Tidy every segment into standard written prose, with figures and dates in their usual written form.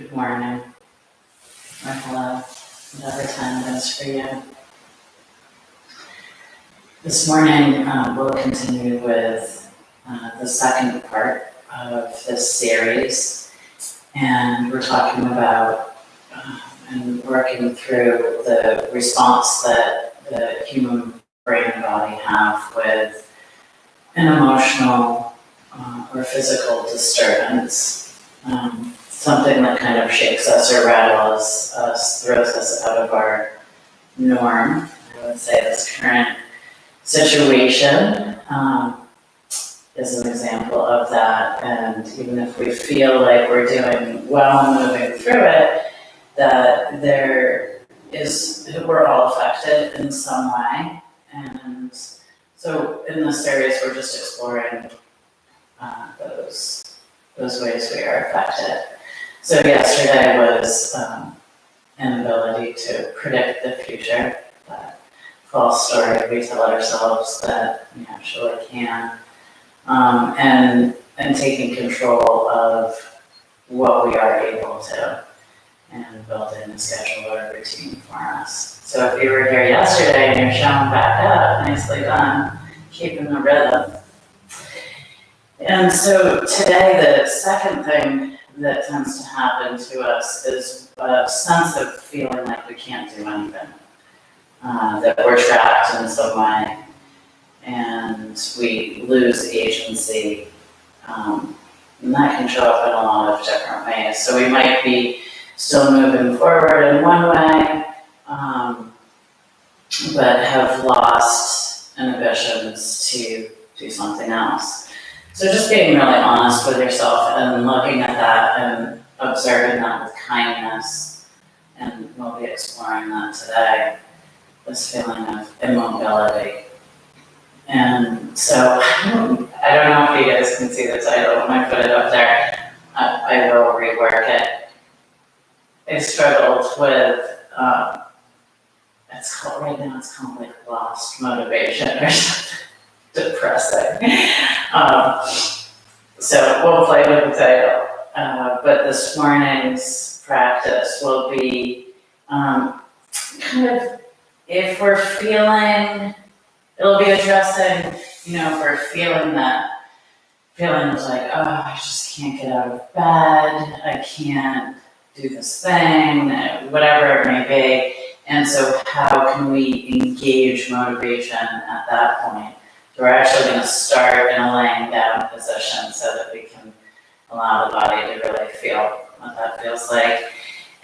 Good morning, or hello, whatever time it is for you. This morning, we'll continue with the second part of this series, and we're talking about and working through the response that the human brain and body have with an emotional or physical disturbance. Something that kind of shakes us or rattles us, throws us out of our norm. I would say this current situation is an example of that. And even if we feel like we're doing well and moving through it, that we're all affected in some way. And so in this series, we're just exploring those ways we are affected. So yesterday was inability to predict the future, that false story we tell ourselves that we actually can, and taking control of what we are able to, and building a schedule or a routine for us. So if you were here yesterday and you're showing back up, nicely done, keeping the rhythm. And so today, the second thing that tends to happen to us is a sense of feeling like we can't do anything, that we're trapped in some way, and we lose agency. And that can show up in a lot of different ways. So we might be still moving forward in one way, but have lost inhibitions to do something else. So just being really honest with yourself and looking at that and observing that with kindness, and we'll be exploring that today, this feeling of immobility. And so I don't know if you guys can see the title when I put it up there. I will rework it. I struggled with, it's called like lost motivation or something. Depressing. So we'll play with the title. But this morning's practice will be kind of, if we're feeling, it'll be addressing, if we're feeling like, oh, I just can't get out of bed, I can't do this thing, whatever it may be. And so how can we engage motivation at that point? We're actually going to start in a laying down position so that we can allow the body to really feel what that feels like.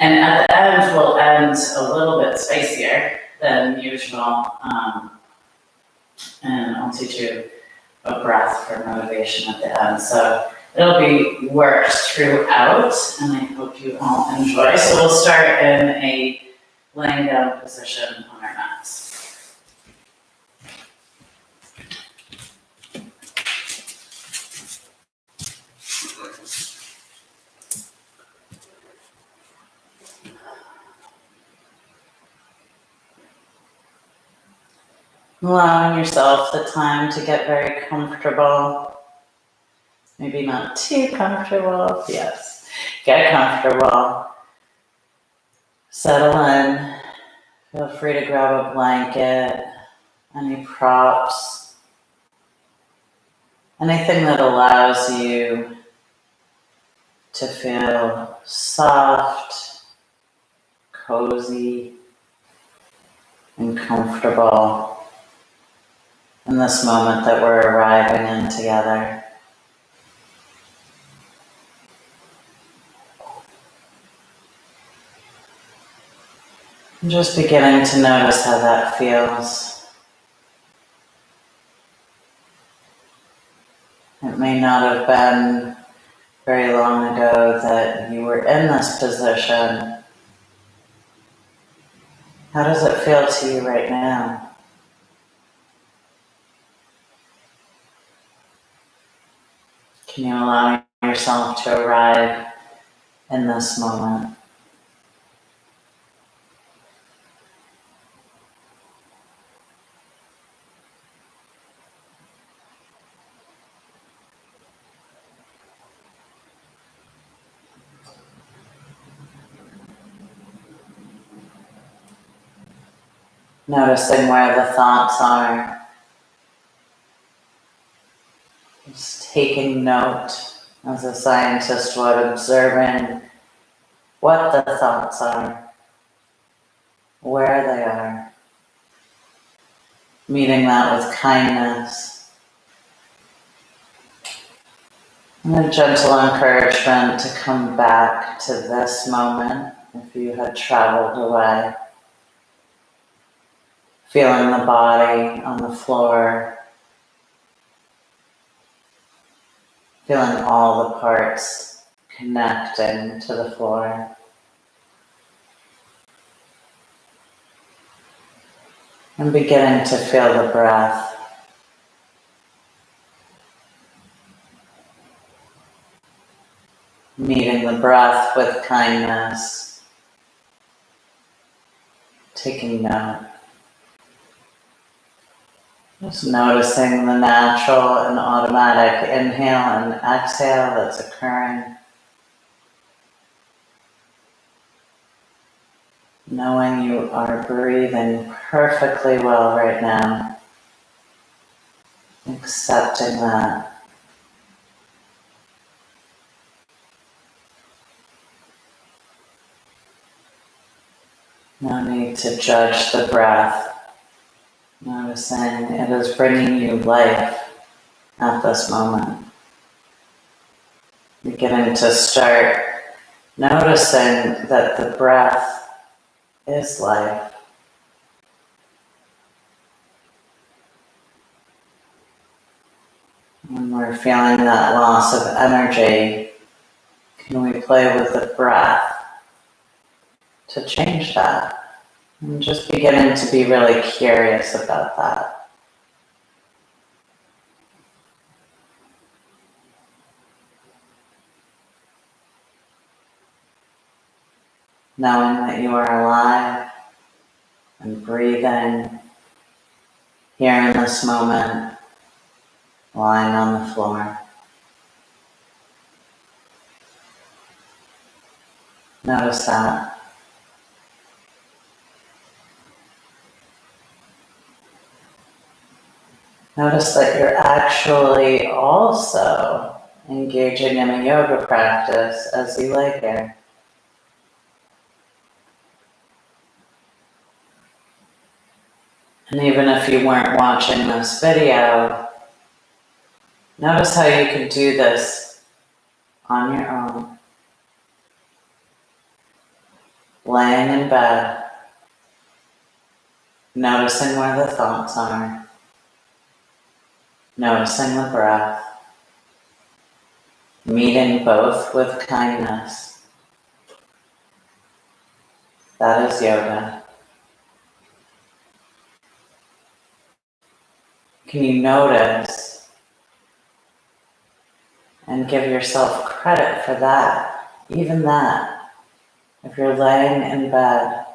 And at the end, we'll end a little bit spicier than usual. And I'll teach you a breath for motivation at the end. So it'll be worked throughout, and I hope you all enjoy. So we'll start in a laying down position on our mats. Allowing yourself the time to get very comfortable. Maybe not too comfortable. Yes. Get comfortable. Settle in. Feel free to grab a blanket, any props, anything that allows you to feel soft, cozy, and comfortable in this moment that we're arriving in together. And just beginning to notice how that feels. It may not have been very long ago that you were in this position. How does it feel to you right now? Can you allow yourself to arrive in this moment? Noticing where the thoughts are. Just taking note as a scientist would, observing what the thoughts are, where they are. Meeting that with kindness. And a gentle encouragement to come back to this moment if you had traveled away. Feeling the body on the floor. Feeling all the parts connecting to the floor. And beginning to feel the breath. Meeting the breath with kindness. Taking note. Just noticing the natural and automatic inhale and exhale that's occurring. Knowing you are breathing perfectly well right now. Accepting that. No need to judge the breath. Noticing it is bringing you life at this moment. Beginning to start noticing that the breath is life. When we're feeling that loss of energy, can we play with the breath to change that? And just beginning to be really curious about that. Knowing that you are alive and breathing here in this moment, lying on the floor. Notice that. Notice that you're actually also engaging in a yoga practice as you lay here. And even if you weren't watching this video, notice how you can do this on your own. Laying in bed, noticing where the thoughts are, noticing the breath, meeting both with kindness. That is yoga. Can you notice and give yourself credit for that, even that? If you're laying in bed,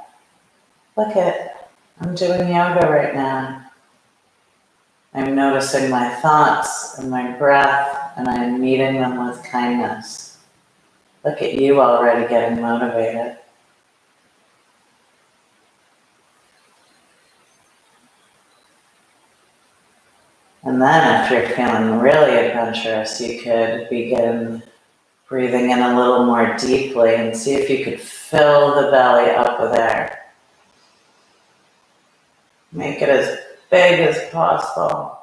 look at, I'm doing yoga right now. I'm noticing my thoughts and my breath, and I'm meeting them with kindness. Look at you already getting motivated. And then if you're feeling really adventurous, you could begin breathing in a little more deeply and see if you could fill the belly up with air. Make it as big as possible.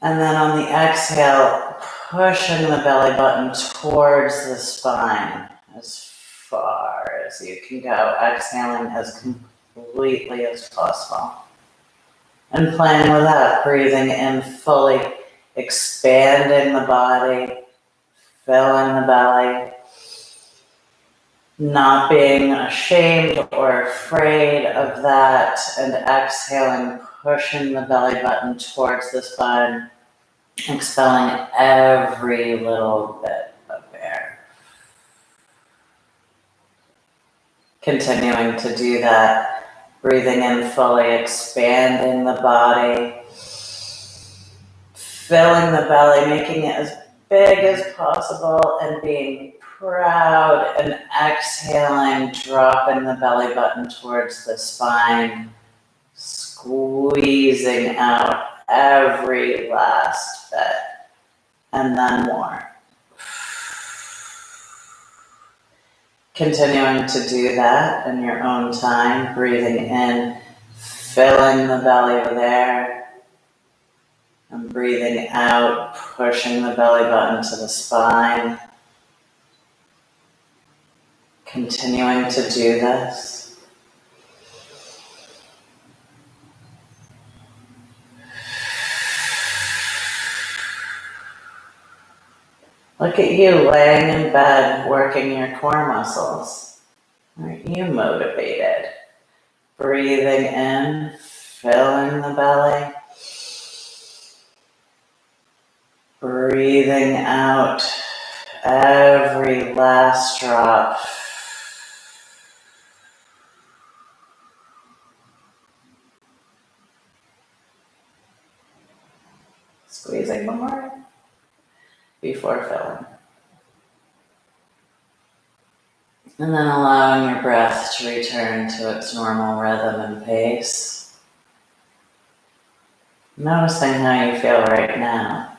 And then on the exhale, pushing the belly button towards the spine as far as you can go. Exhaling as completely as possible. And playing with that, breathing in fully, expanding the body, filling the belly, not being ashamed or afraid of that, and exhaling, pushing the belly button towards the spine, expelling every little bit of air. Continuing to do that. Breathing in fully, expanding the body, filling the belly, making it as big as possible, and being proud, and exhaling, dropping the belly button towards the spine, squeezing out every last bit, and then more. Continuing to do that in your own time, breathing in, filling the belly with air, and breathing out, pushing the belly button to the spine. Continuing to do this. Look at you laying in bed, working your core muscles. Aren't you motivated? Breathing in, filling the belly. Breathing out every last drop. Squeezing more before filling. And then allowing your breath to return to its normal rhythm and pace. Noticing how you feel right now.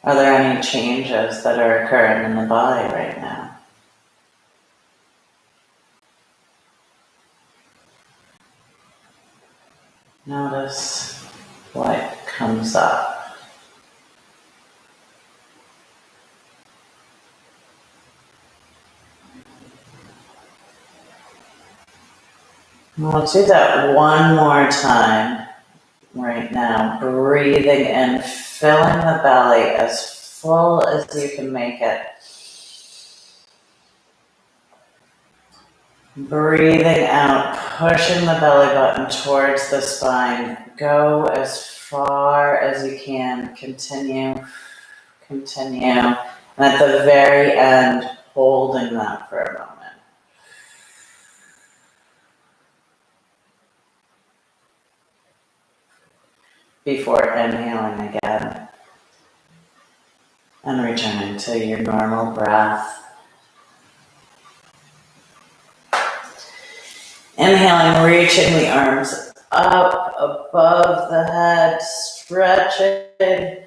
Are there any changes that are occurring in the body right now? Notice what comes up. We'll do that one more time right now. Breathing in, filling the belly as full as you can make it. Breathing out, pushing the belly button towards the spine. Go as far as you can. Continue. And at the very end, holding that for a moment. Before inhaling again. And returning to your normal breath. Inhaling, reaching the arms up above the head, stretching.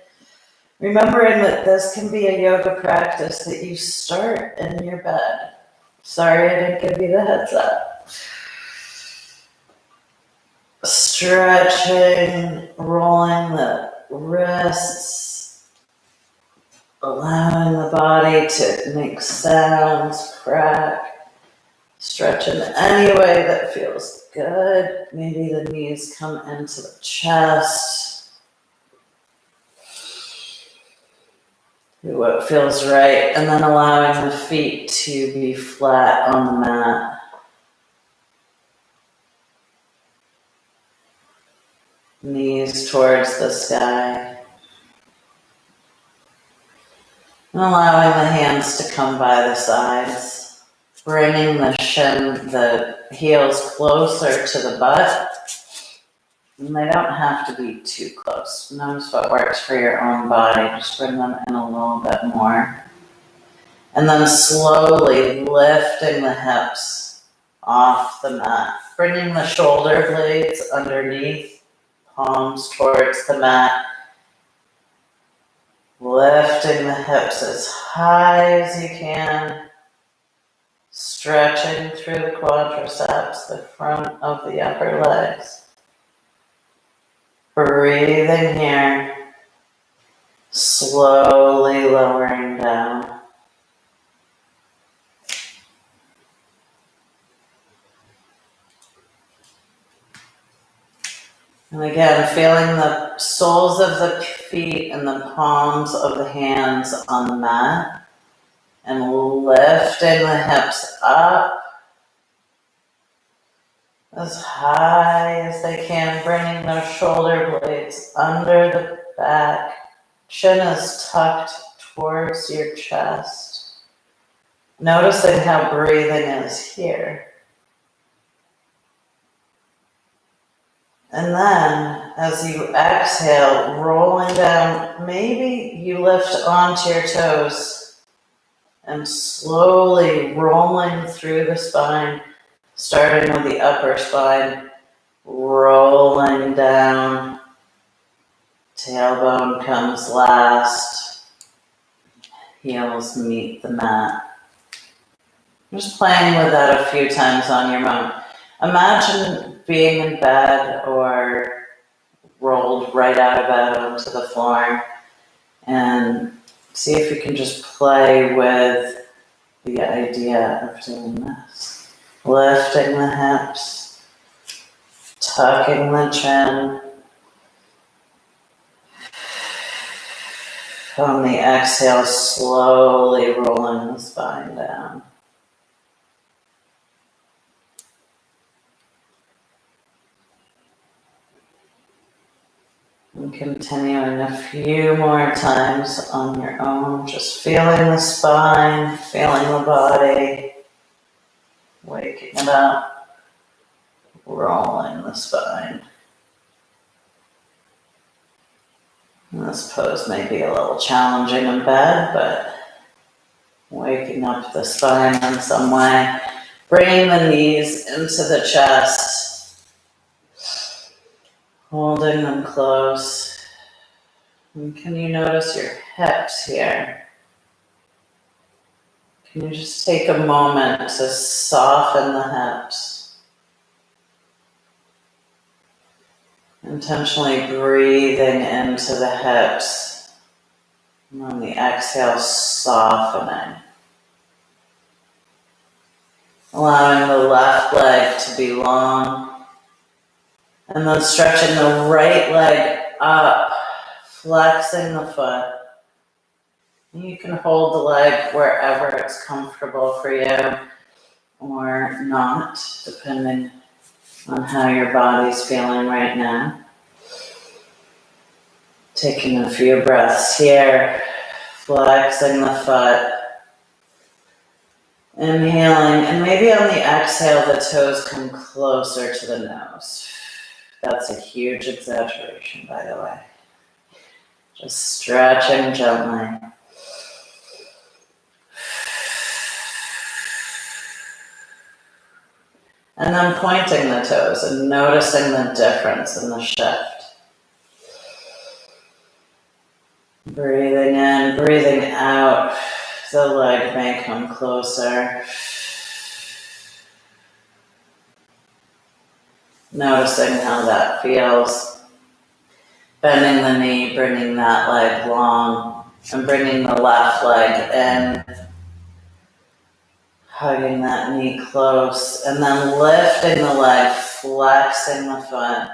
Remembering that this can be a yoga practice that you start in your bed. Sorry I didn't give you the heads up. Stretching, rolling the wrists, allowing the body to make sounds, crack. Stretch in any way that feels good. Maybe the knees come into the chest. Do what feels right, and then allowing the feet to be flat on the mat. Knees towards the sky. And allowing the hands to come by the sides. Bringing the heels closer to the butt. And they don't have to be too close. Notice what works for your own body. Just bring them in a little bit more. And then slowly lifting the hips off the mat. Bringing the shoulder blades underneath, palms towards the mat. Lifting the hips as high as you can. Stretching through the quadriceps, the front of the upper legs. Breathing here, slowly lowering down. And again, feeling the soles of the feet and the palms of the hands on the mat. And lifting the hips up as high as they can, bringing those shoulder blades under the back. Chin is tucked towards your chest. Noticing how breathing is here. And then, as you exhale, rolling down, maybe you lift onto your toes and slowly rolling through the spine, starting with the upper spine, rolling down. Tailbone comes last. Heels meet the mat. Just playing with that a few times on your own. Imagine being in bed or rolled right out of bed onto the floor, and see if you can just play with the idea of doing this. Lifting the hips, tucking the chin. On the exhale, slowly rolling the spine down. And continuing a few more times on your own, just feeling the spine, feeling the body, waking it up, rolling the spine. And this pose may be a little challenging in bed, but waking up the spine in some way, bringing the knees into the chest, holding them close. And can you notice your hips here? Can you just take a moment to soften the hips? Intentionally breathing into the hips. And on the exhale, softening. Allowing the left leg to be long. And then stretching the right leg up, flexing the foot. You can hold the leg wherever it's comfortable for you, or not, depending on how your body's feeling right now. Taking a few breaths here, flexing the foot, inhaling, and maybe on the exhale, the toes come closer to the nose. That's a huge exaggeration, by the way. Just stretching gently. And then pointing the toes and noticing the difference in the shift. Breathing in, breathing out. The leg may come closer. Noticing how that feels. Bending the knee, bringing that leg long, and bringing the left leg in. Hugging that knee close, and then lifting the leg, flexing the foot.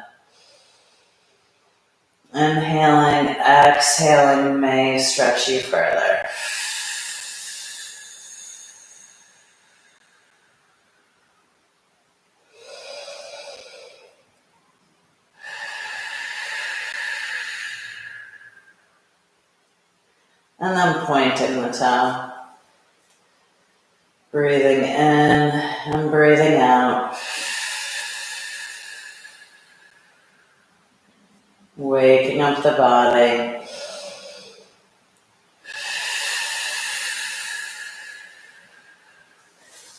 Inhaling, exhaling may stretch you further. And then pointing the toe. Breathing in and breathing out. Waking up the body.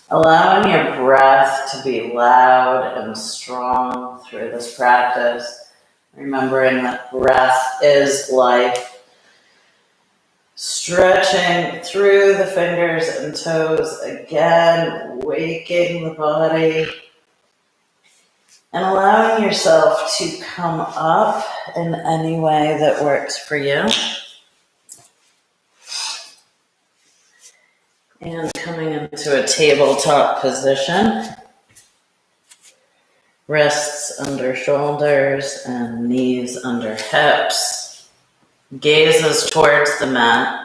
Allowing your breath to be loud and strong through this practice. Remembering that breath is life. Stretching through the fingers and toes again, waking the body. And allowing yourself to come up in any way that works for you. And coming into a tabletop position. Wrists under shoulders and knees under hips. Gazes towards the mat.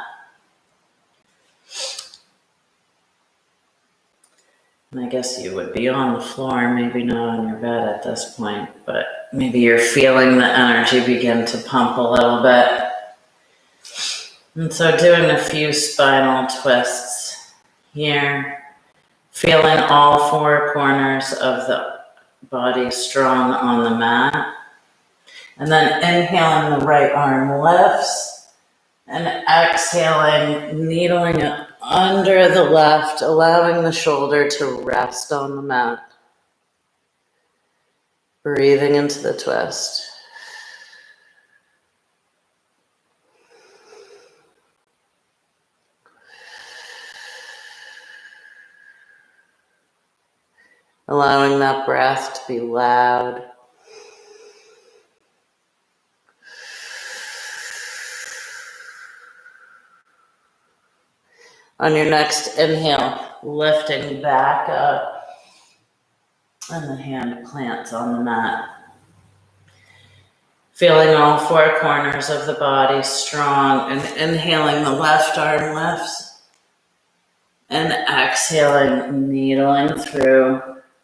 And I guess you would be on the floor, maybe not on your bed at this point, but maybe you're feeling the energy begin to pump a little bit. And so doing a few spinal twists here, feeling all four corners of the body strong on the mat. And then inhaling, the right arm lifts, and exhaling, needling it under the left, allowing the shoulder to rest on the mat. Breathing into the twist. Allowing that breath to be loud. On your next inhale, lifting back up, and the hand plants on the mat. Feeling all four corners of the body strong, and inhaling, the left arm lifts, and exhaling, needling through,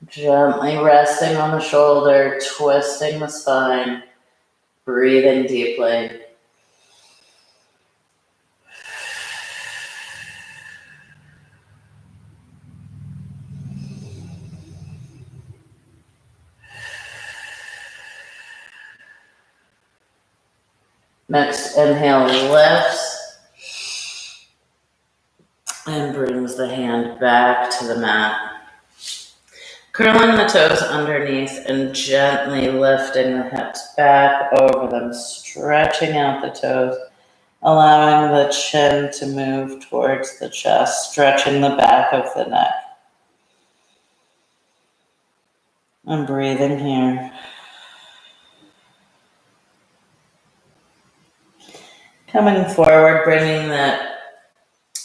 gently resting on the shoulder, twisting the spine, breathing deeply. Next inhale lifts and brings the hand back to the mat. Curling the toes underneath and gently lifting the hips back over them, stretching out the toes, allowing the chin to move towards the chest, stretching the back of the neck. And breathing here. Coming forward, bringing the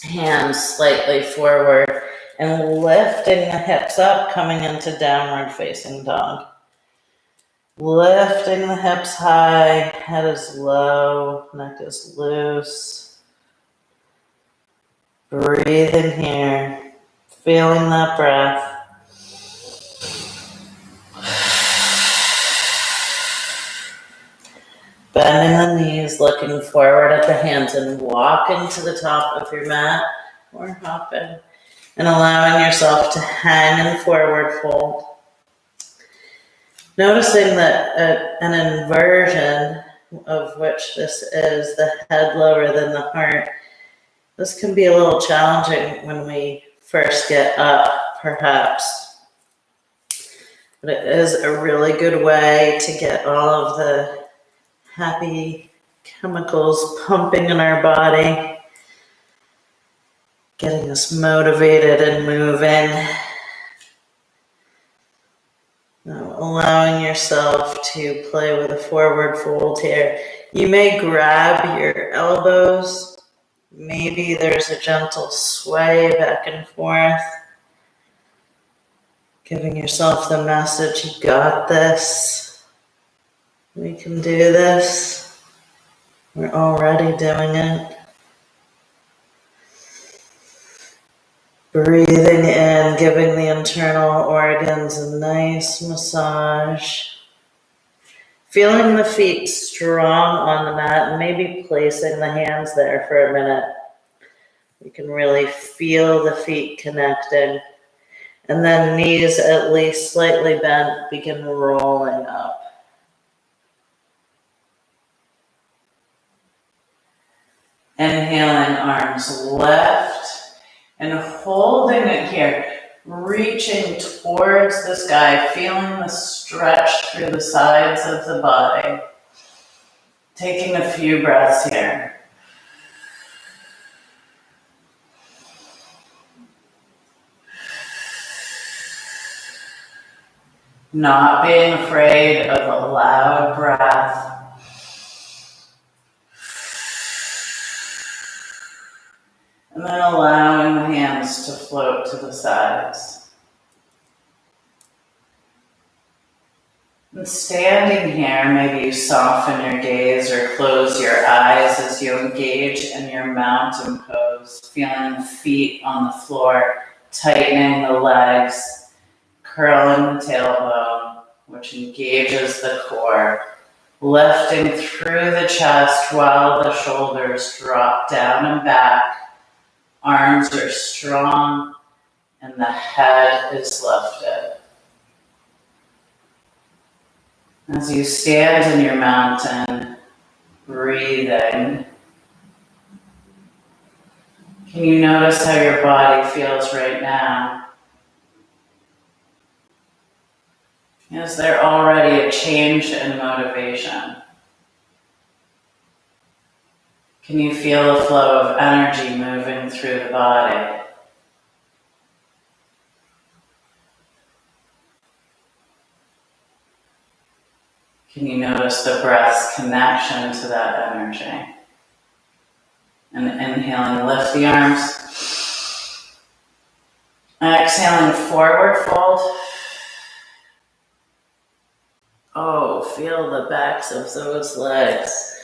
hands slightly forward and lifting the hips up, coming into downward facing dog. Lifting the hips high, head is low, neck is loose. Breathing here, feeling that breath. Bending the knees, looking forward at the hands, and walking to the top of your mat or hopping, and allowing yourself to hang in forward fold. Noticing that an inversion, of which this is, the head lower than the heart, this can be a little challenging when we first get up, perhaps. But it is a really good way to get all of the happy chemicals pumping in our body, getting us motivated and moving. Now, allowing yourself to play with a forward fold here. You may grab your elbows. Maybe there's a gentle sway back and forth. Giving yourself the message, you got this. We can do this. We're already doing it. Breathing in, giving the internal organs a nice massage. Feeling the feet strong on the mat, and maybe placing the hands there for a minute. You can really feel the feet connecting. And then knees at least slightly bent, begin rolling up. Inhaling, arms left, and holding it here, reaching towards the sky, feeling the stretch through the sides of the body. Taking a few breaths here. Not being afraid of a loud breath. And then allowing the hands to float to the sides. And standing here, maybe you soften your gaze or close your eyes as you engage in your mountain pose, feeling the feet on the floor, tightening the legs, curling the tailbone, which engages the core, lifting through the chest while the shoulders drop down and back. Arms are strong and the head is lifted. As you stand in your mountain, breathing, can you notice how your body feels right now? Is there already a change in motivation? Can you feel a flow of energy moving through the body? Can you notice the breath's connection to that energy? And inhaling, lift the arms. Exhaling, forward fold. Oh, feel the backs of those legs.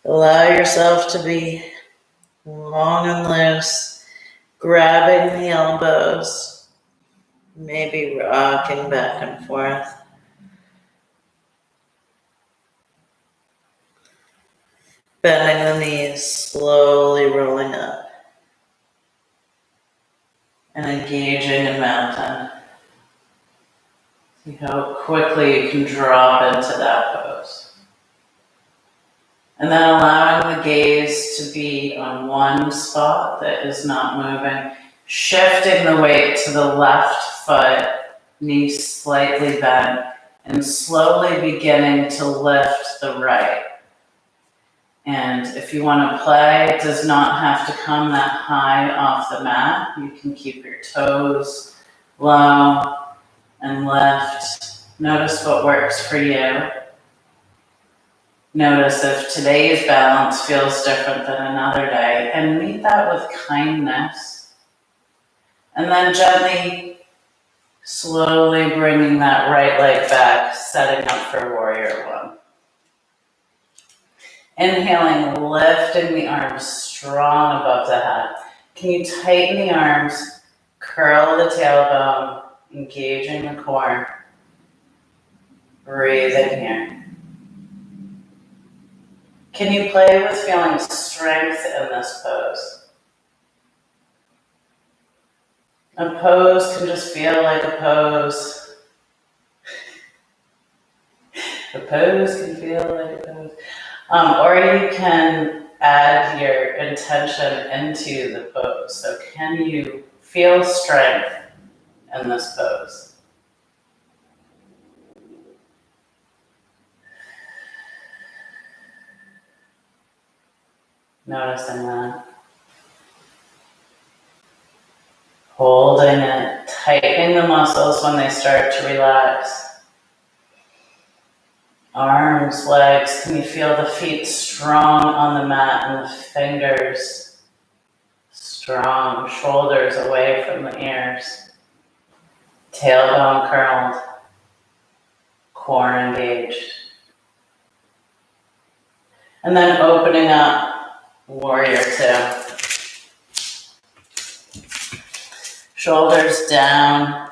Allow yourself to be long and loose, grabbing the elbows, maybe rocking back and forth. Bending the knees, slowly rolling up. And engaging in mountain. See how quickly you can drop into that pose. And then allowing the gaze to be on one spot that is not moving. Shifting the weight to the left foot, knees slightly bent, and slowly beginning to lift the right. And if you want to play, it does not have to come that high off the mat. You can keep your toes low and lift. Notice what works for you. Notice if today's balance feels different than another day, and meet that with kindness. And then gently, slowly bringing that right leg back, setting up for warrior one. Inhaling, lifting the arms strong above the head. Can you tighten the arms, curl the tailbone, engaging the core. Breathe in here. Can you play with feeling strength in this pose? A pose can just feel like a pose. A pose can feel like a pose. Or you can add your intention into the pose. So can you feel strength in this pose? Noticing that. Holding it, tightening the muscles when they start to relax. Arms, legs, can you feel the feet strong on the mat and the fingers strong, shoulders away from the ears. Tailbone curled, core engaged. And then opening up, warrior two. Shoulders down.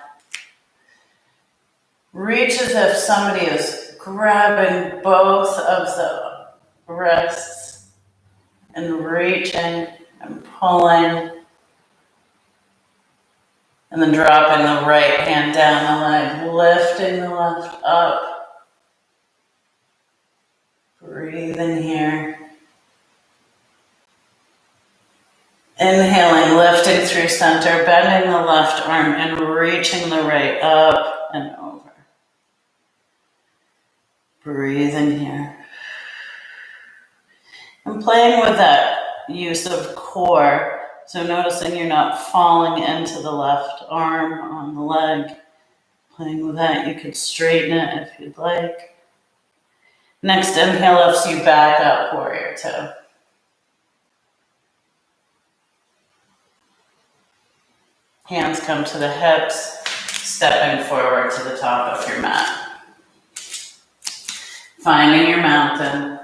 Reach as if somebody is grabbing both of the wrists and reaching and pulling. And then dropping the right hand down the leg, lifting the left up. Breathe in here. Inhaling, lifting through center, bending the left arm and reaching the right up and over. Breathe in here. And playing with that use of core, so noticing you're not falling into the left arm on the leg. Playing with that, you could straighten it if you'd like. Next inhale lifts you back up, warrior two. Hands come to the hips, stepping forward to the top of your mat. Finding your mountain.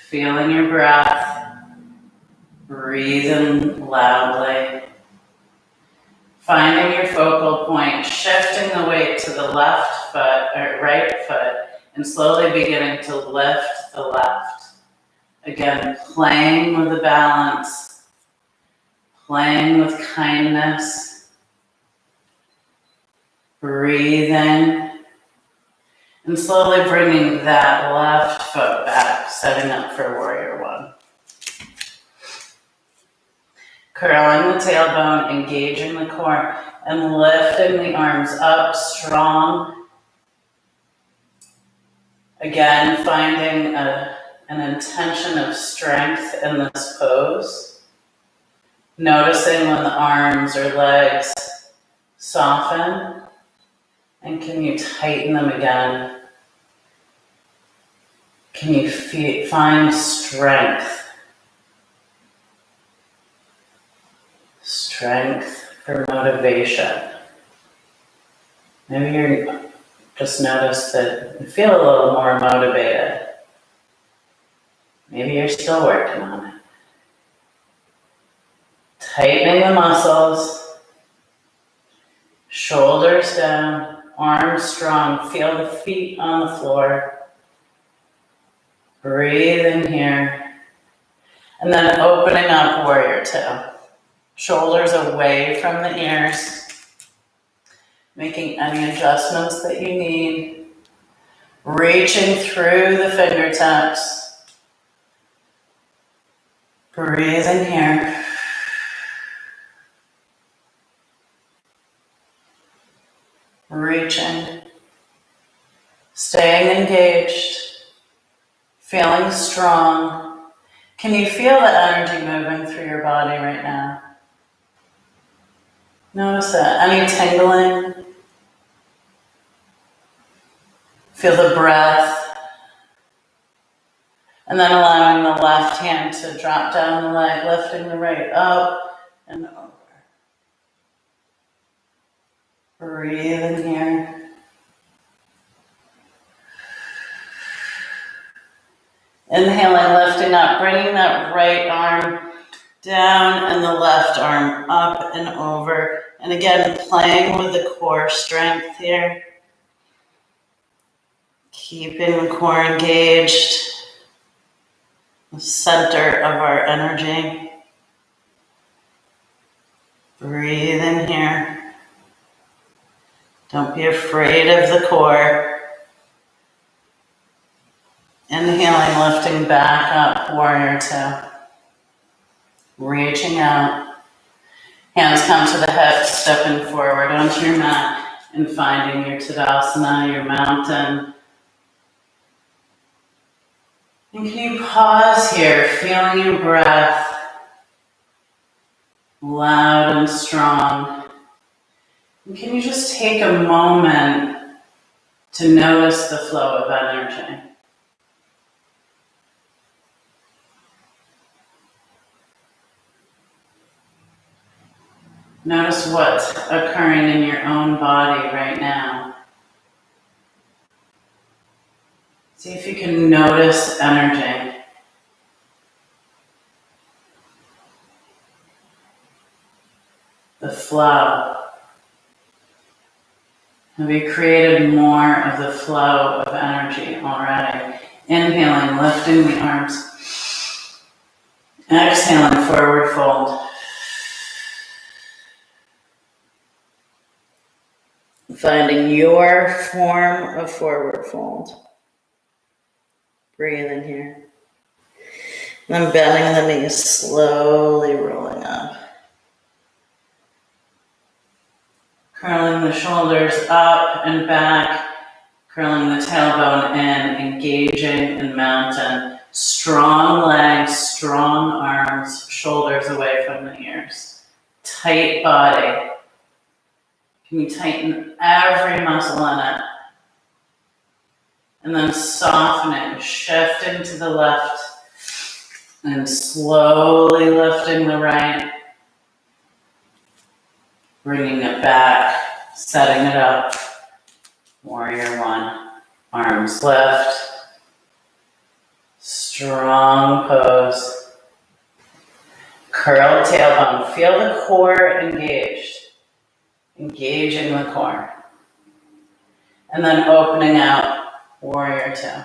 Feeling your breath. Breathing loudly. Finding your focal point, shifting the weight to the left foot or right foot, and slowly beginning to lift the left. Again, playing with the balance, playing with kindness. breathing, and slowly bringing that left foot back, setting up for warrior one. Curling the tailbone, engaging the core, and lifting the arms up strong. Again, finding an intention of strength in this pose. Noticing when the arms or legs soften, and can you tighten them again? Can you find strength? Strength for motivation. Maybe you're just notice that you feel a little more motivated. Maybe you're still working on it. Tightening the muscles, shoulders down, arms strong, feel the feet on the floor. Breathe in here. And then opening up warrior two. Shoulders away from the ears. Making any adjustments that you need. Reaching through the fingertips. Breathe in here. Reaching. Staying engaged. Feeling strong. Can you feel the energy moving through your body right now? Notice that. Any tingling? Feel the breath. And then allowing the left hand to drop down the leg, lifting the right up and over. Breathe in here. Inhaling, lifting up, bringing that right arm down and the left arm up and over. And again, playing with the core strength here. Keeping the core engaged, the center of our energy. Breathe in here. Don't be afraid of the core. Inhaling, lifting back up, warrior two. Reaching out. Hands come to the hips, stepping forward onto your mat and finding your Tadasana, your mountain. And can you pause here, feeling your breath loud and strong? And can you just take a moment to notice the flow of energy? Notice what's occurring in your own body right now. See if you can notice energy. The flow. Have you created more of the flow of energy already? Inhaling, lifting the arms. Exhaling, forward fold. Finding your form of forward fold. Breathe in here. Then bending the knees, slowly rolling up. Curling the shoulders up and back. Curling the tailbone in, engaging in mountain. Strong legs, strong arms, shoulders away from the ears. Tight body. Can you tighten every muscle in it? And then softening, shifting to the left, and slowly lifting the right. Bringing it back, setting it up. Warrior one, arms lift. Strong pose. Curled tailbone, feel the core engaged. Engaging the core. And then opening out, warrior two.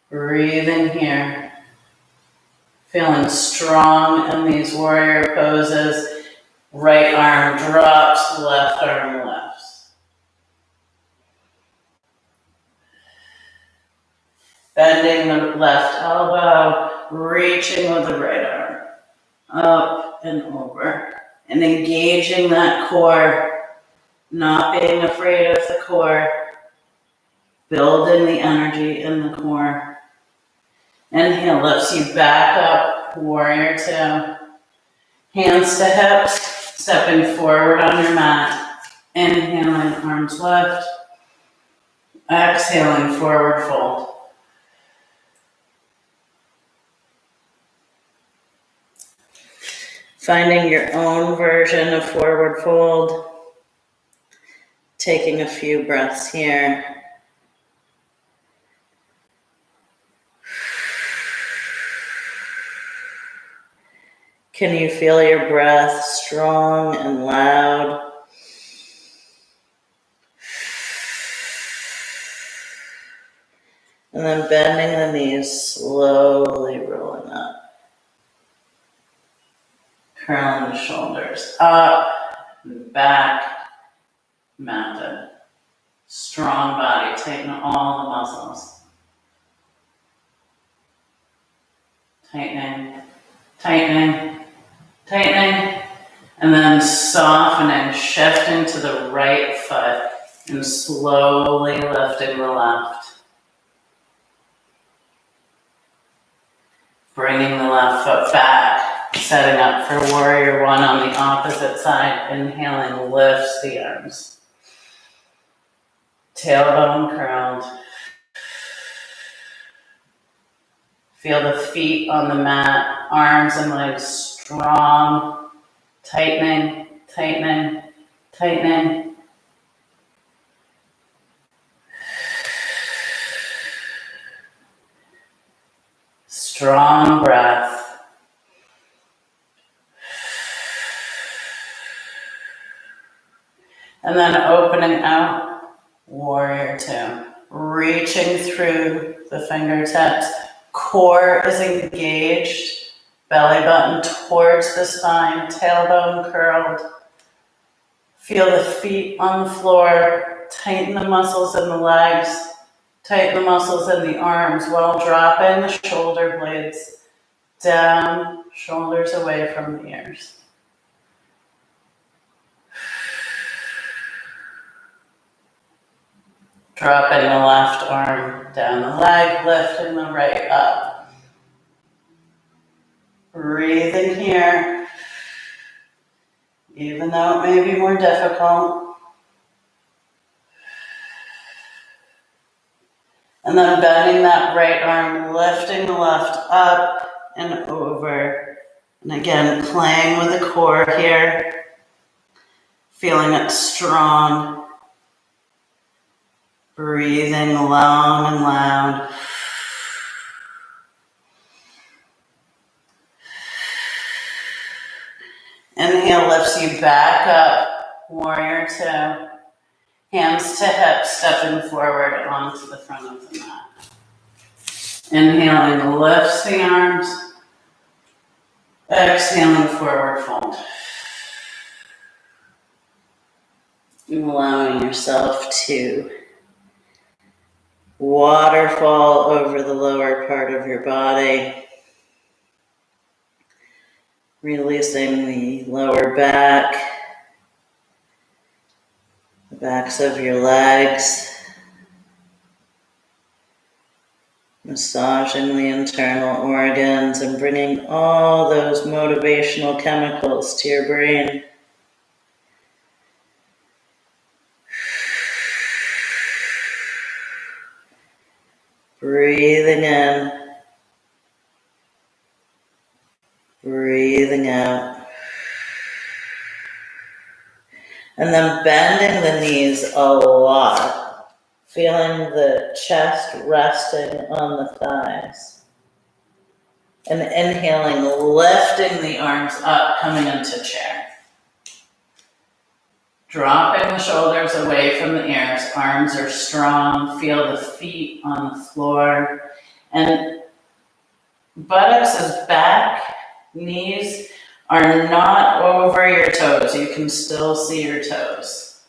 Breathing here. Feeling strong in these warrior poses. Right arm drops, left arm lifts. Bending the left elbow, reaching with the right arm. Up and over. And engaging that core, not being afraid of the core. Building the energy in the core. Inhale lifts you back up, warrior two. Hands to hips, stepping forward on your mat. Inhaling, arms lift. Exhaling, forward fold. Finding your own version of forward fold. Taking a few breaths here. Can you feel your breath strong and loud? And then bending the knees, slowly rolling up. Curling the shoulders up, back, mountain. Strong body, tighten all the muscles. Tightening, tightening, tightening. And then softening, shifting to the right foot and slowly lifting the left. Bringing the left foot back, setting up for warrior one on the opposite side. Inhaling, lifts the arms. Tailbone curled. Feel the feet on the mat, arms and legs strong. Tightening, tightening, tightening. Strong breath. And then opening out, warrior two. Reaching through the fingertips. Core is engaged. Belly button towards the spine. Tailbone curled. Feel the feet on the floor. Tighten the muscles in the legs. Tighten the muscles in the arms while dropping the shoulder blades down, shoulders away from the ears. Dropping the left arm down the leg, lifting the right up. Breathing here, even though it may be more difficult. And then bending that right arm, lifting the left up and over. And again, playing with the core here. Feeling it strong. Breathing long and loud. Inhale lifts you back up, warrior two. Hands to hips, stepping forward onto the front of the mat. Inhaling lifts the arms. Exhaling, forward fold. And allowing yourself to waterfall over the lower part of your body. Releasing the lower back. The backs of your legs, massaging the internal organs and bringing all those motivational chemicals to your brain. Breathing in, breathing out. And then bending the knees a lot, feeling the chest resting on the thighs. And inhaling, lifting the arms up, coming into chair. Dropping the shoulders away from the ears, arms are strong, feel the feet on the floor. And buttocks is back, knees are not over your toes. You can still see your toes.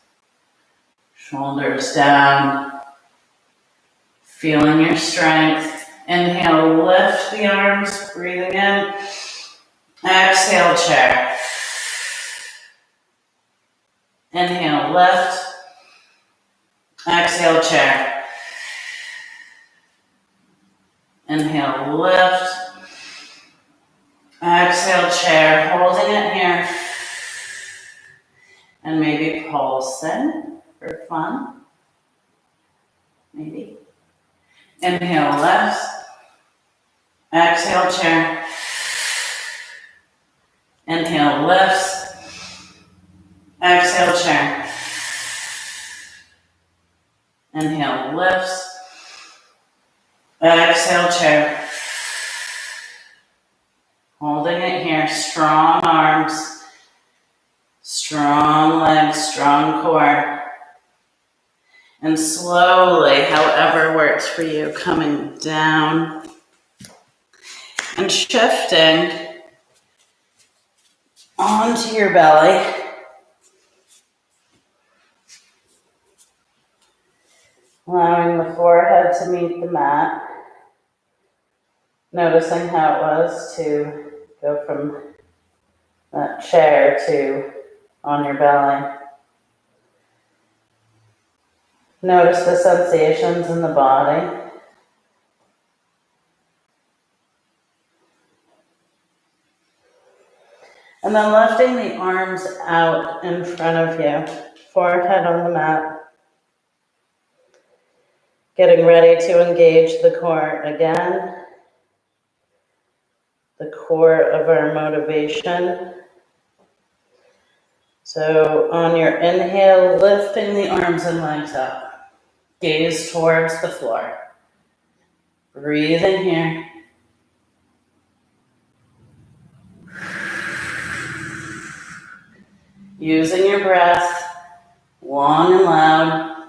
Shoulders down, feeling your strength. Inhale, lift the arms, breathing in. Exhale, chair. Inhale, lift. Exhale, chair. Inhale, lift. Exhale, chair. Holding it here. And maybe pulsing for fun. Maybe. Inhale, lift. Exhale, chair. Inhale, lift. Exhale, chair. Inhale, lift. Exhale, chair. Holding it here. Strong arms. Strong legs. Strong core. And slowly, however works for you, coming down and shifting onto your belly. Allowing the forehead to meet the mat. Noticing how it was to go from that chair to on your belly. Notice the sensations in the body. And then lifting the arms out in front of you, forehead on the mat. Getting ready to engage the core again. The core of our motivation. So on your inhale, lifting the arms and legs up. Gaze towards the floor. Breathe in here. Using your breath, long and loud.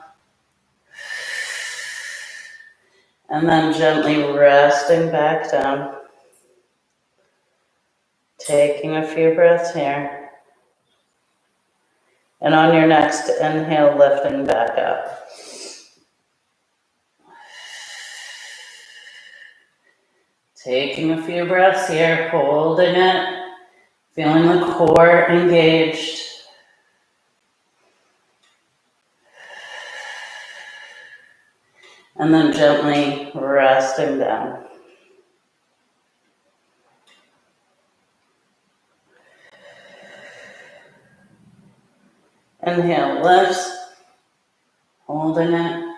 And then gently resting back down. Taking a few breaths here. And on your next inhale, lifting back up. Taking a few breaths here, holding it, feeling the core engaged. And then gently resting down. Inhale, lifts, holding it.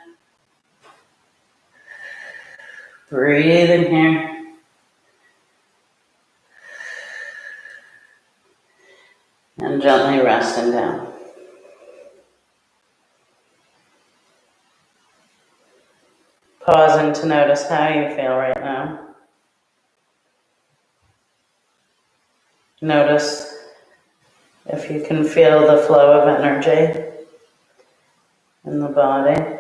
Breathe in here. And gently resting down. Pausing to notice how you feel right now. Notice if you can feel the flow of energy in the body.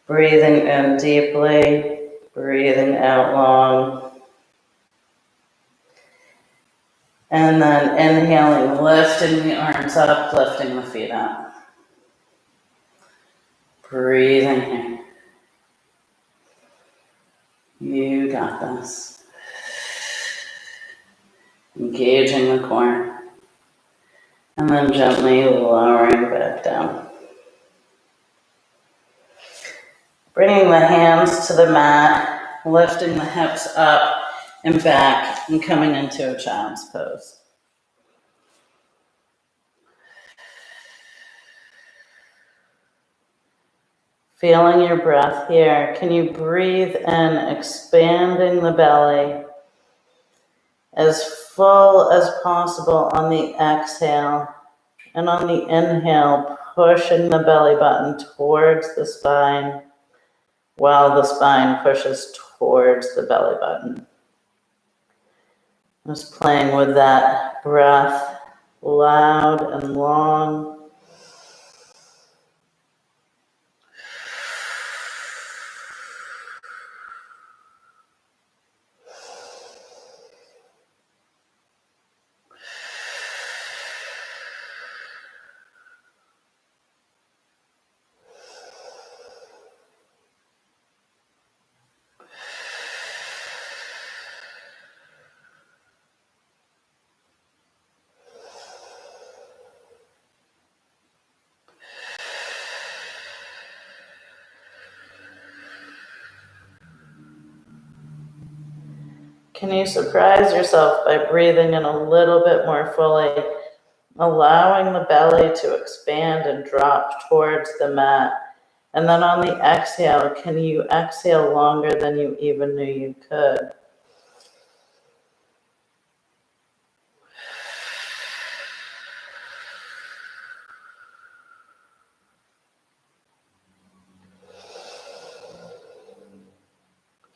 Breathing in deeply, breathing out long. And then inhaling, lifting the arms up, lifting the feet up. Breathing here. You got this. Engaging the core. And then gently lowering back down. Bringing the hands to the mat, lifting the hips up and back, and coming into a child's pose. Feeling your breath here. Can you breathe in, expanding the belly as full as possible on the exhale, and on the inhale, pushing the belly button towards the spine while the spine pushes towards the belly button. Just playing with that breath, loud and long. can you surprise yourself by breathing in a little bit more fully, allowing the belly to expand and drop towards the mat? And then on the exhale, can you exhale longer than you even knew you could?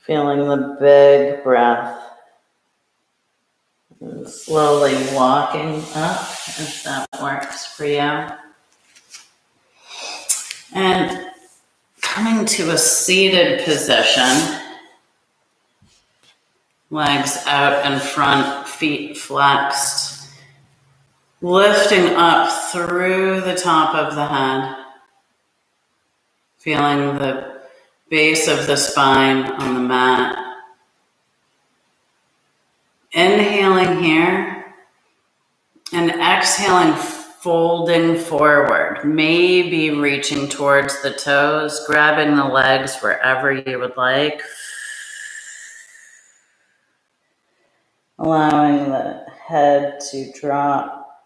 Feeling the big breath. And slowly walking up, if that works for you. And coming to a seated position. Legs out in front, feet flexed. Lifting up through the top of the head. Feeling the base of the spine on the mat. Inhaling here and exhaling, folding forward, maybe reaching towards the toes, grabbing the legs wherever you would like. Allowing the head to drop,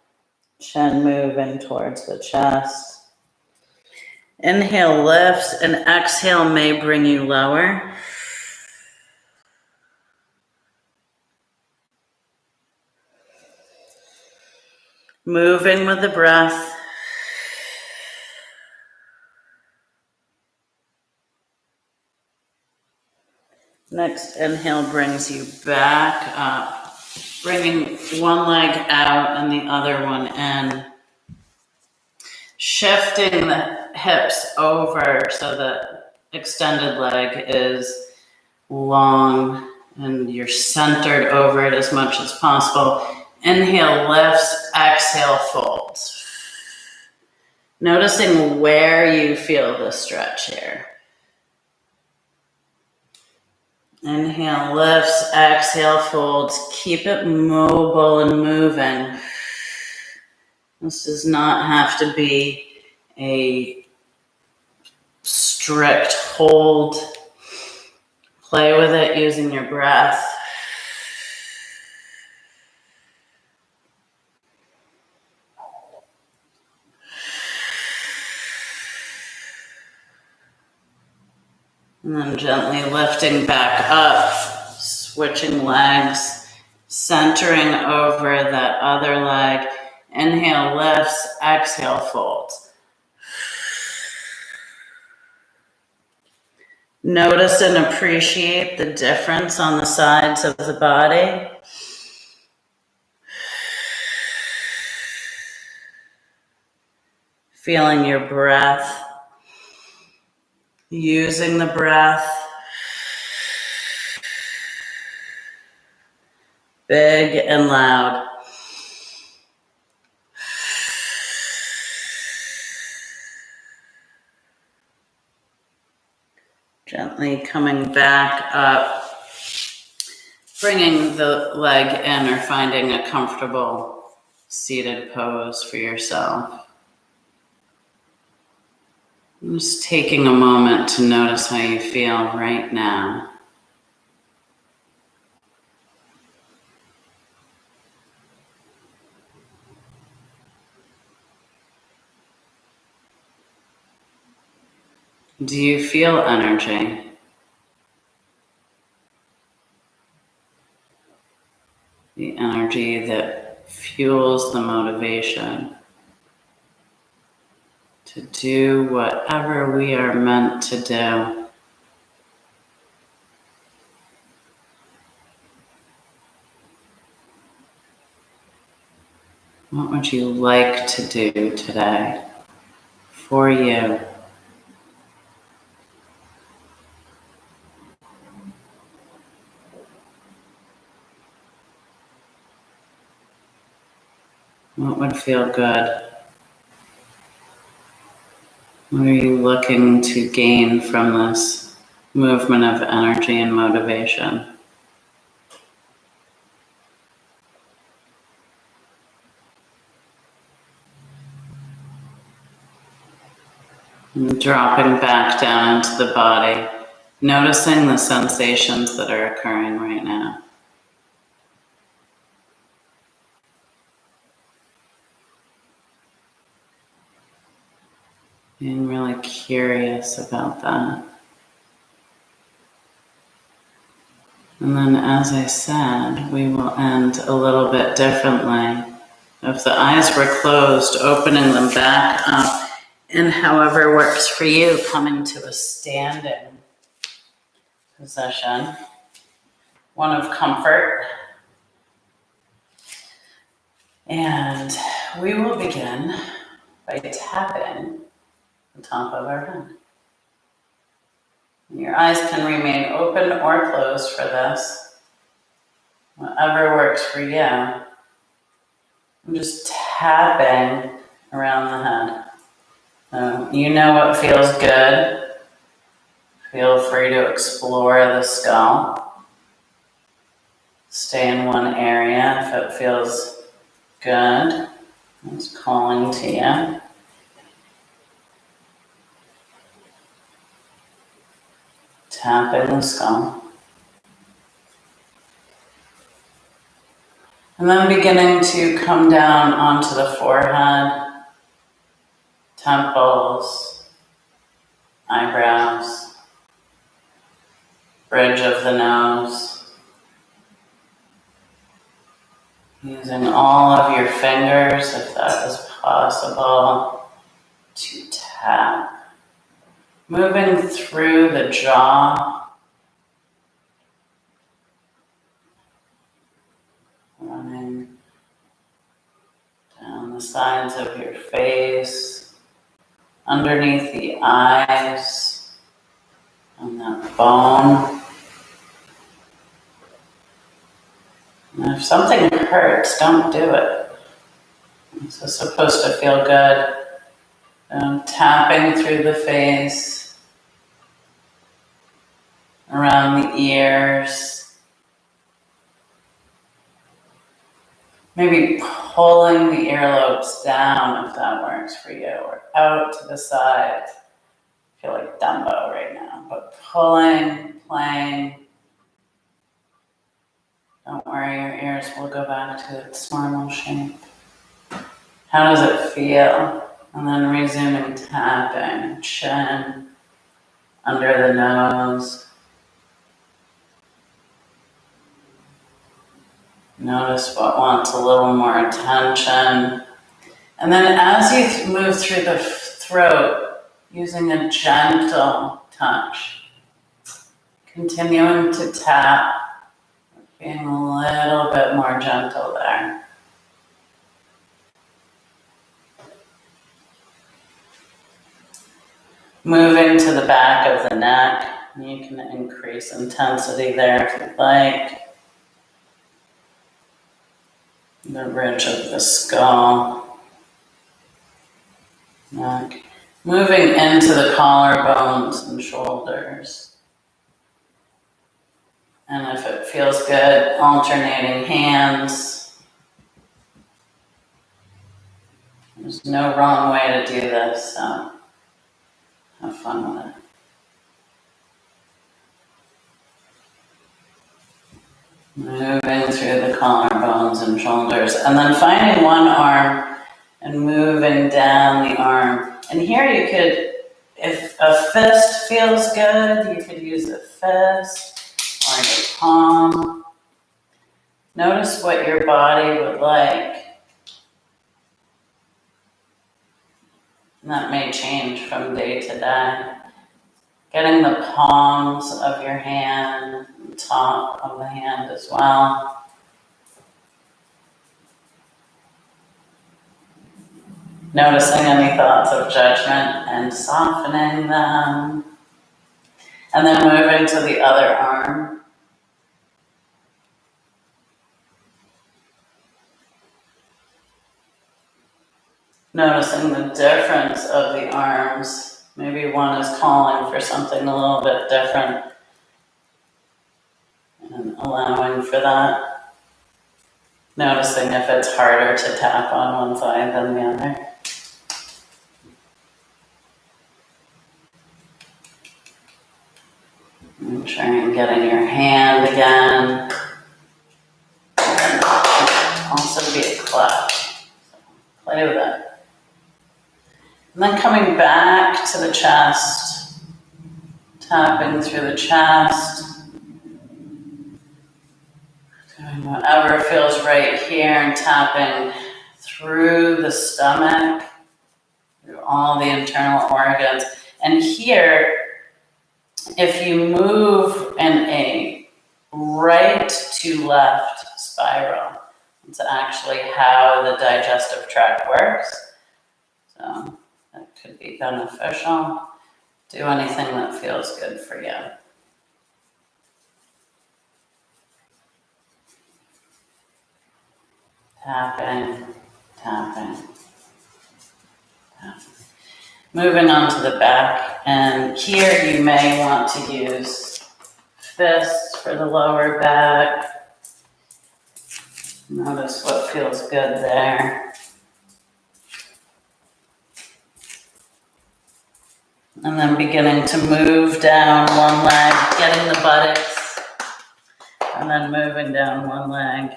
chin moving towards the chest. Inhale lifts and exhale may bring you lower. Moving with the breath. Next inhale brings you back up, bringing one leg out and the other one in. Shifting the hips over so the extended leg is long and you're centered over it as much as possible. Inhale lifts, exhale folds. Noticing where you feel the stretch here. Inhale lifts, exhale folds. Keep it mobile and moving. This does not have to be a strict hold. Play with it using your breath. And then gently lifting back up, switching legs, centering over that other leg. Inhale lifts, exhale folds. Notice and appreciate the difference on the sides of the body. Feeling your breath. Using the breath. Big and loud. Gently coming back up, bringing the leg in or finding a comfortable seated pose for yourself. Just taking a moment to notice how you feel right now. Do you feel energy? The energy that fuels the motivation to do whatever we are meant to do. What would you like to do today for you? What would feel good? What are you looking to gain from this movement of energy and motivation? And dropping back down into the body, noticing the sensations that are occurring right now. Being really curious about that. And then, as I said, we will end a little bit differently. If the eyes were closed, opening them back up, and however works for you, coming to a standing position, one of comfort. And we will begin by tapping the top of our head. Your eyes can remain open or closed for this, whatever works for you. I'm just tapping around the head. So you know what feels good. Feel free to explore the skull. Stay in one area if it feels good. It's calling to you. Tapping the skull. And then beginning to come down onto the forehead, temples, eyebrows, bridge of the nose. Using all of your fingers, if that is possible, to tap. Moving through the jaw. Running down the sides of your face, underneath the eyes, on that bone. And if something hurts, don't do it. This is supposed to feel good. Tapping through the face, around the ears. Maybe pulling the earlobes down if that works for you, or out to the side. I feel like Dumbo right now, but pulling, playing. Don't worry, your ears will go back to its normal shape. How does it feel? And then resuming tapping, chin, under the nose. Notice what wants a little more attention. And then as you move through the throat, using a gentle touch, continuing to tap, being a little bit more gentle there. Moving to the back of the neck, you can increase intensity there if you'd like. The ridge of the skull. Neck. Moving into the collarbones and shoulders. And if it feels good, alternating hands. There's no wrong way to do this, so have fun with it. Moving through the collarbones and shoulders. And then finding one arm and moving down the arm. And here you could, if a fist feels good, you could use a fist or your palm. Notice what your body would like. And that may change from day to day. Getting the palms of your hand, the top of the hand as well. Noticing any thoughts of judgment and softening them. And then moving to the other arm. Noticing the difference of the arms. Maybe one is calling for something a little bit different. And allowing for that. Noticing if it's harder to tap on one side than the other. And trying getting your hand again. And also be a clutch. So play with it. And then coming back to the chest, tapping through the chest, doing whatever feels right here, and tapping through the stomach, through all the internal organs. And here, if you move in a right to left spiral, it's actually how the digestive tract works. So that could be beneficial. Do anything that feels good for you. Tapping, tapping, tapping. Moving on to the back, and here you may want to use fists for the lower back. Notice what feels good there. And then beginning to move down one leg, getting the buttocks, and then moving down one leg.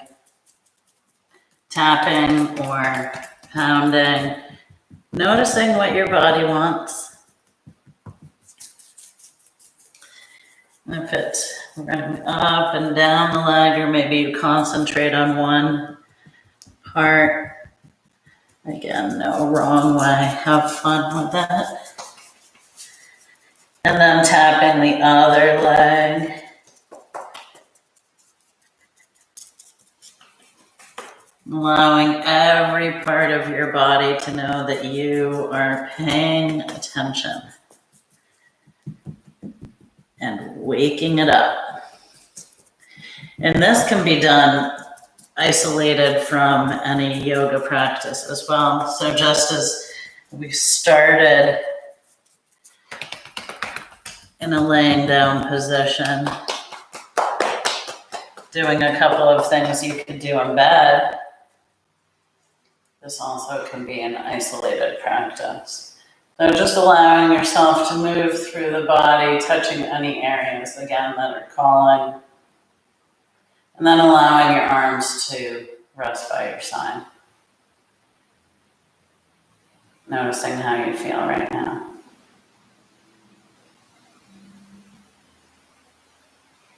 Tapping or pounding, noticing what your body wants. If it's running up and down the leg, or maybe you concentrate on one part. Again, no wrong way. Have fun with that. And then tapping the other leg. Allowing every part of your body to know that you are paying attention and waking it up. And this can be done isolated from any yoga practice as well. So just as we started in a laying down position, doing a couple of things you could do in bed, this also can be an isolated practice. So just allowing yourself to move through the body, touching any areas, again, that are calling. And then allowing your arms to rest by your side. Noticing how you feel right now.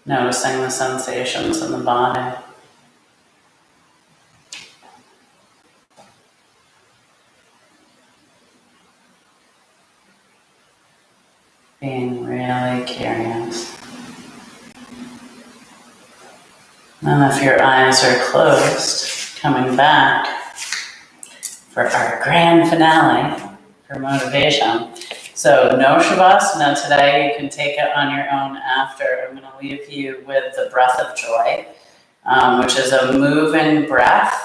Noticing the sensations in the body. Being really curious. And if your eyes are closed, coming back for our grand finale for motivation. So no Shavasana today. You can take it on your own after. I'm going to leave you with the breath of joy, which is a moving breath.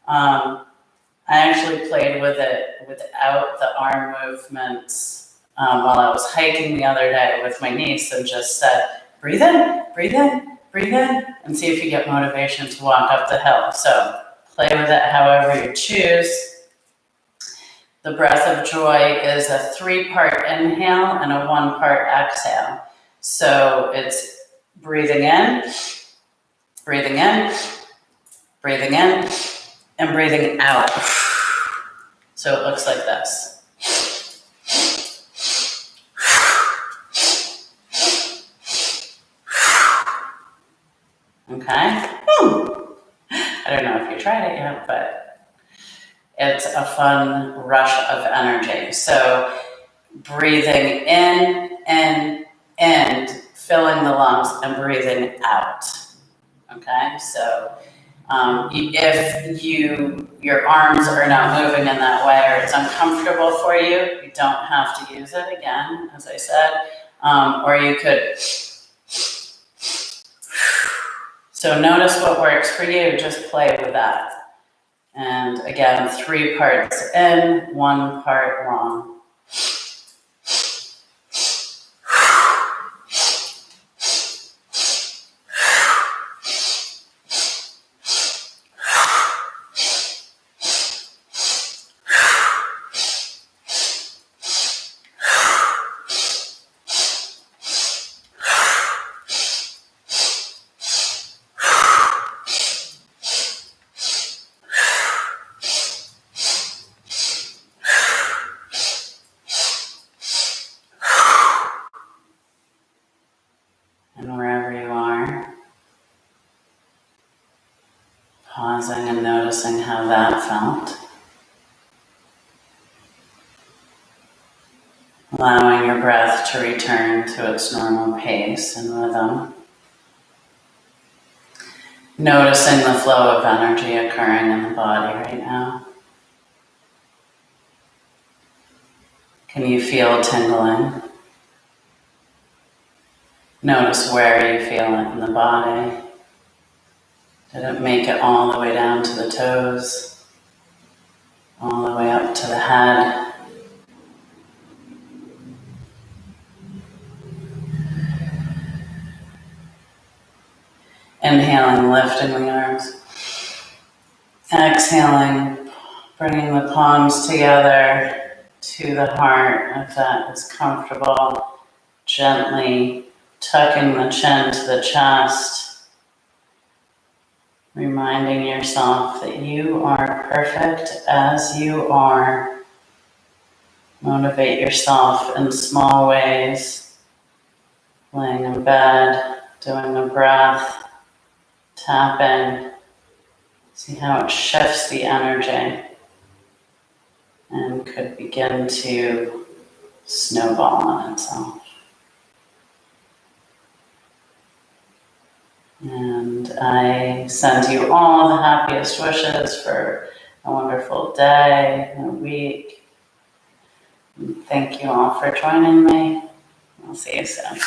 I actually played with it without the arm movements while I was hiking the other day with my niece, and just said, breathe in, breathe in, breathe in, and see if you get motivation to walk up the hill. So play with it however you choose. The breath of joy is a 3-part inhale and a 1-part exhale. So it's breathing in, breathing in, breathing in, and breathing out. So it looks like this. Okay? I don't know if you tried it yet, but it's a fun rush of energy. So breathing in, filling the lungs, and breathing out. Okay? So if your arms are not moving in that way, or it's uncomfortable for you, you don't have to use it again, as I said. Or you could. So notice what works for you, just play with that. And again, 3 parts in, 1 part long. Pausing and noticing how that felt. Allowing your breath to return to its normal pace and rhythm. Noticing the flow of energy occurring in the body right now. Can you feel tingling? Notice where you feel it in the body. Did it make it all the way down to the toes? All the way up to the head? Inhaling, lifting the arms. Exhaling, bringing the palms together to the heart if that is comfortable. Gently tucking the chin to the chest. Reminding yourself that you are perfect as you are. Motivate yourself in small ways. Laying in bed, doing a breath, tapping. See how it shifts the energy and could begin to snowball on itself. And I send you all the happiest wishes for a wonderful day and a week. And thank you all for joining me. I'll see you soon.